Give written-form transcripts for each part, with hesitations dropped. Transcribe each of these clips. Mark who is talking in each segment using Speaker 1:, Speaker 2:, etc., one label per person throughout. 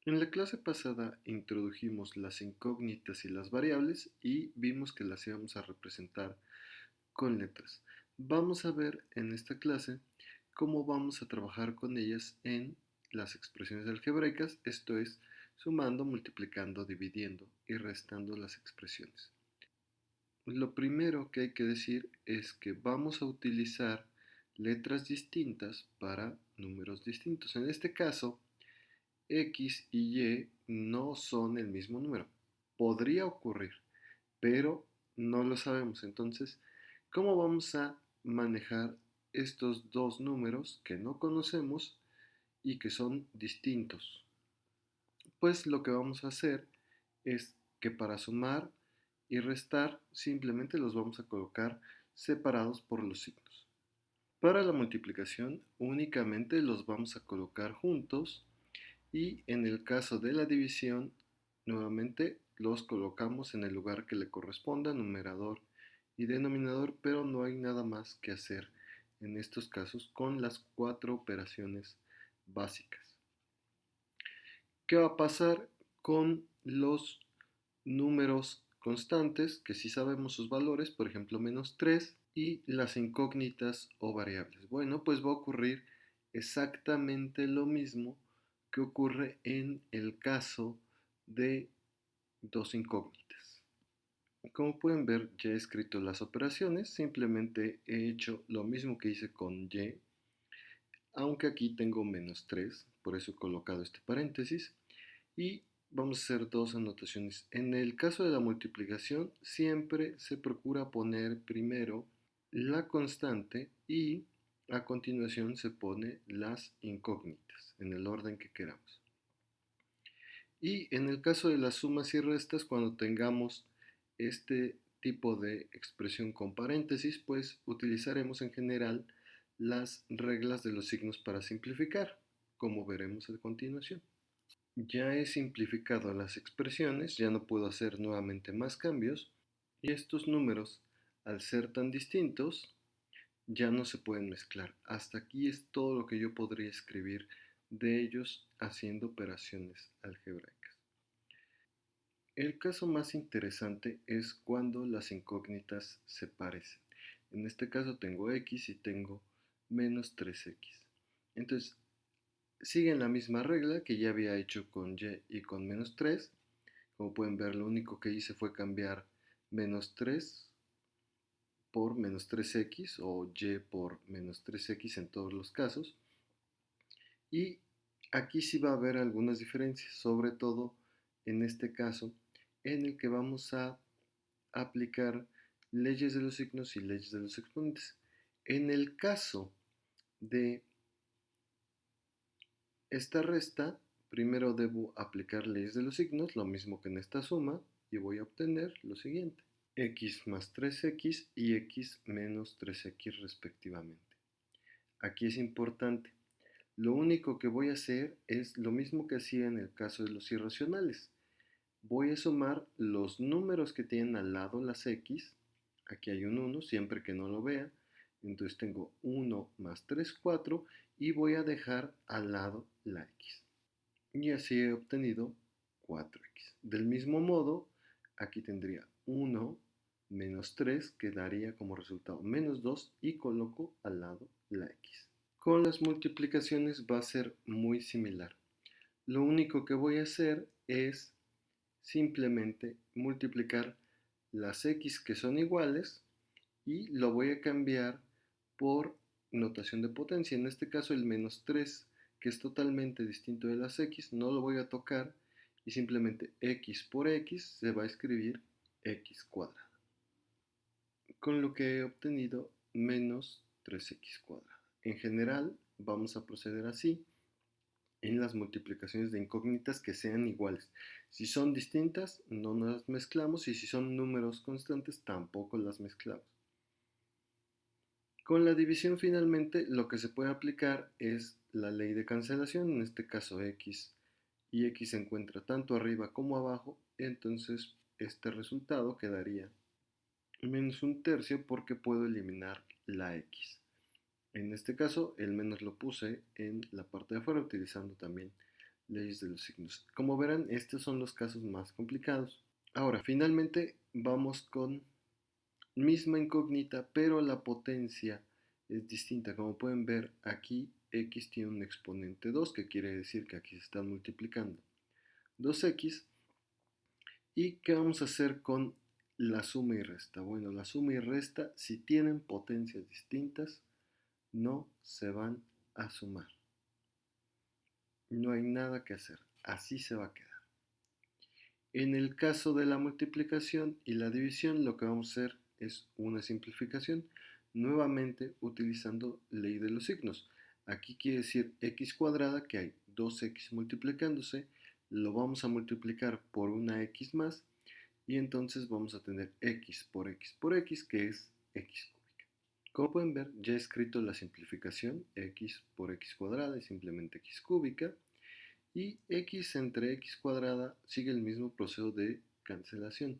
Speaker 1: En la clase pasada introdujimos las incógnitas y las variables y vimos que las íbamos a representar con letras. Vamos a ver en esta clase cómo vamos a trabajar con ellas en las expresiones algebraicas, esto es, sumando, multiplicando, dividiendo y restando las expresiones. Lo primero que hay que decir es que vamos a utilizar letras distintas para números distintos. En este caso, X y Y no son el mismo número. Podría ocurrir, pero no lo sabemos. Entonces, ¿cómo vamos a manejar estos dos números que no conocemos y que son distintos? Pues lo que vamos a hacer es que para sumar y restar simplemente los vamos a colocar separados por los signos. Para la multiplicación únicamente los vamos a colocar juntos y en el caso de la división, nuevamente los colocamos en el lugar que le corresponda, numerador y denominador, pero no hay nada más que hacer en estos casos con las cuatro operaciones básicas. ¿Qué va a pasar con los números constantes, que sí sabemos sus valores, por ejemplo -3, y las incógnitas o variables? Bueno, pues va a ocurrir exactamente lo mismo que ocurre en el caso de dos incógnitas. Como pueden ver, ya he escrito las operaciones, simplemente he hecho lo mismo que hice con y, aunque aquí tengo -3, por eso he colocado este paréntesis, y vamos a hacer dos anotaciones. En el caso de la multiplicación, siempre se procura poner primero la constante y a continuación se pone las incógnitas en el orden que queramos. Y en el caso de las sumas y restas, cuando tengamos este tipo de expresión con paréntesis, pues utilizaremos en general las reglas de los signos para simplificar, como veremos a continuación. Ya he simplificado las expresiones, ya no puedo hacer nuevamente más cambios y estos números, al ser tan distintos, ya no se pueden mezclar. Hasta aquí es todo lo que yo podría escribir de ellos haciendo operaciones algebraicas. El caso más interesante es cuando las incógnitas se parecen. En este caso tengo x y tengo -3x. Entonces, siguen la misma regla que ya había hecho con y y con -3. Como pueden ver, lo único que hice fue cambiar -3 por -3x o y por -3x en todos los casos. Y aquí sí va a haber algunas diferencias, sobre todo en este caso en el que vamos a aplicar leyes de los signos y leyes de los exponentes. En el caso de esta resta, primero debo aplicar leyes de los signos, lo mismo que en esta suma, y voy a obtener lo siguiente: x más 3x y x menos 3x respectivamente. Aquí es importante, lo único que voy a hacer es lo mismo que hacía en el caso de los irracionales. Voy a sumar los números que tienen al lado las x, aquí hay un 1, siempre que no lo vea, entonces tengo 1 más 3, 4, y voy a dejar al lado la x. Y así he obtenido 4x. Del mismo modo, aquí tendría 1 menos 3, que daría como resultado -2, y coloco al lado la x. Con las multiplicaciones va a ser muy similar. Lo único que voy a hacer es simplemente multiplicar las x que son iguales y lo voy a cambiar por notación de potencia. En este caso el -3, que es totalmente distinto de las x, no lo voy a tocar y simplemente x por x se va a escribir x cuadrada, con lo que he obtenido -3x cuadrada. En general vamos a proceder así en las multiplicaciones de incógnitas que sean iguales. Si son distintas, no las mezclamos, y si son números constantes, tampoco las mezclamos. Con la división, finalmente, lo que se puede aplicar es la ley de cancelación. En este caso, x y x se encuentra tanto arriba como abajo, entonces este resultado quedaría -1/3 porque puedo eliminar la x. En este caso, el menos lo puse en la parte de afuera utilizando también leyes de los signos. Como verán, estos son los casos más complicados. Ahora, finalmente vamos con misma incógnita, pero la potencia es distinta. Como pueden ver, aquí x tiene un exponente 2, que quiere decir que aquí se están multiplicando 2x. ¿Y qué vamos a hacer con la suma y resta? Bueno, la suma y resta, si tienen potencias distintas, no se van a sumar. No hay nada que hacer, así se va a quedar. En el caso de la multiplicación y la división, lo que vamos a hacer es una simplificación, nuevamente utilizando ley de los signos. Aquí quiere decir x cuadrada, que hay 2x multiplicándose, lo vamos a multiplicar por una x más, y entonces vamos a tener x por x, que es x cúbica. Como pueden ver, ya he escrito la simplificación, x por x cuadrada es simplemente x cúbica, y x entre x cuadrada sigue el mismo proceso de cancelación.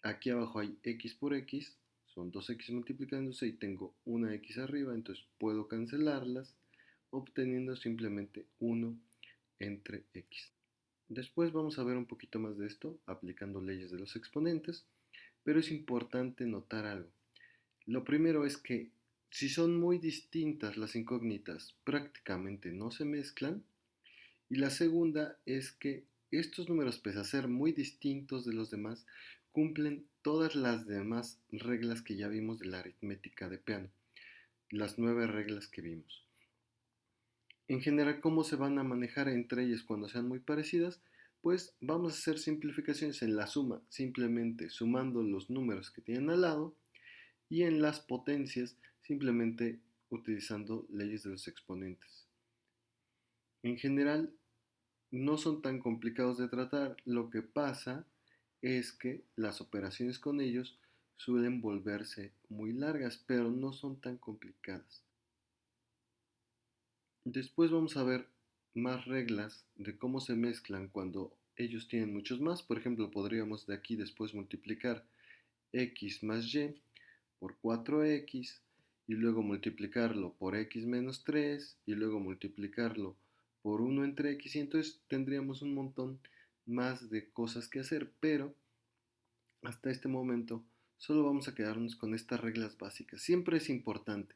Speaker 1: Aquí abajo hay x por x, son 2x multiplicándose y tengo una x arriba, entonces puedo cancelarlas obteniendo simplemente 1 entre x. Después vamos a ver un poquito más de esto aplicando leyes de los exponentes, pero es importante notar algo. Lo primero es que si son muy distintas las incógnitas, prácticamente no se mezclan. Y la segunda es que estos números, pese a ser muy distintos de los demás, cumplen todas las demás reglas que ya vimos de la aritmética de Peano, las 9 reglas que vimos. En general, ¿cómo se van a manejar entre ellas cuando sean muy parecidas? Pues vamos a hacer simplificaciones en la suma, simplemente sumando los números que tienen al lado, y en las potencias, simplemente utilizando leyes de los exponentes. En general, no son tan complicados de tratar, lo que pasa es que las operaciones con ellos suelen volverse muy largas, pero no son tan complicadas. Después vamos a ver más reglas de cómo se mezclan cuando ellos tienen muchos más. Por ejemplo, podríamos de aquí después multiplicar x más y por 4x y luego multiplicarlo por x menos 3 y luego multiplicarlo por 1 entre x, y entonces tendríamos un montón más de cosas que hacer, pero hasta este momento solo vamos a quedarnos con estas reglas básicas. Siempre es importante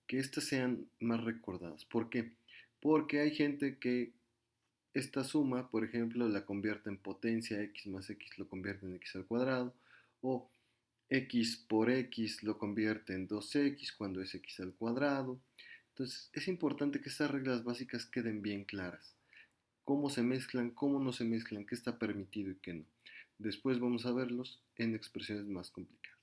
Speaker 1: que estas sean más recordadas. ¿Por qué? Porque hay gente que esta suma, por ejemplo, la convierte en potencia, x más x lo convierte en x al cuadrado, o x por x lo convierte en 2x cuando es x al cuadrado. Entonces es importante que estas reglas básicas queden bien claras. Cómo se mezclan, cómo no se mezclan, qué está permitido y qué no. Después vamos a verlos en expresiones más complicadas.